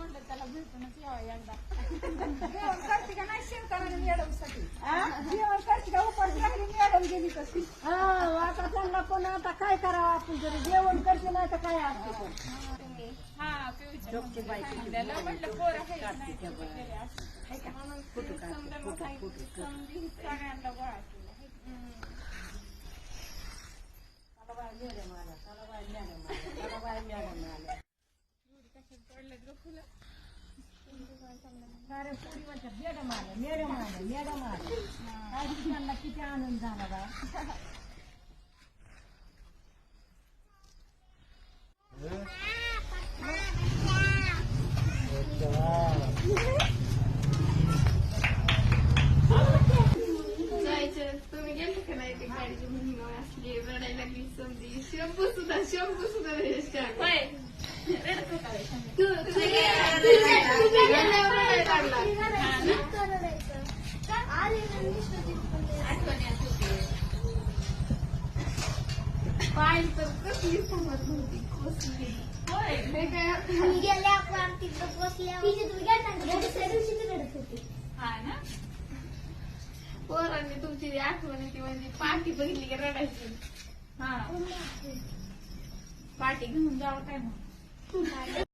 म्हणलं त्याला भेटूनच यावं एकदा. जेवण करते का नाही शेवकाला मॅडमसाठी? जेवण करते का उपास राहिली मॅडम गेली कशी? आता त्यांना पण आता काय करावं आपण जरी जेवण करते नाही तर काय असते पण हा पिऊच्या सांगितलेलं म्हटलं पोरं खायचं नाही केले असं. म्हणून ते समजा मग समजी सगळ्यांना गोळा केला. पडलं ग फुलं. सारे पोरी म्हणतात मॅडम आलं मॅडम आलं मॅडम आलं काय त्यांना किती आनंद झाला बा. जायचं तुम्ही गेले का नाही ते गाडीची महिमा असली रडायला लागली समजी शंभू सुद्धा होय. रडत होता बाई आठवण येत होती. पाय तर कसली समज नव्हती कसली. होय. गेल्या आपण तिथं बसल्या तुम्ही गेल्या दुसऱ्या दिवशी ती रडत होती. हा ना. पोरांनी तुमची आठवण येते म्हणजे पाठी बघितली की रडायची. हा पार्टी घेऊन जावं काय मग.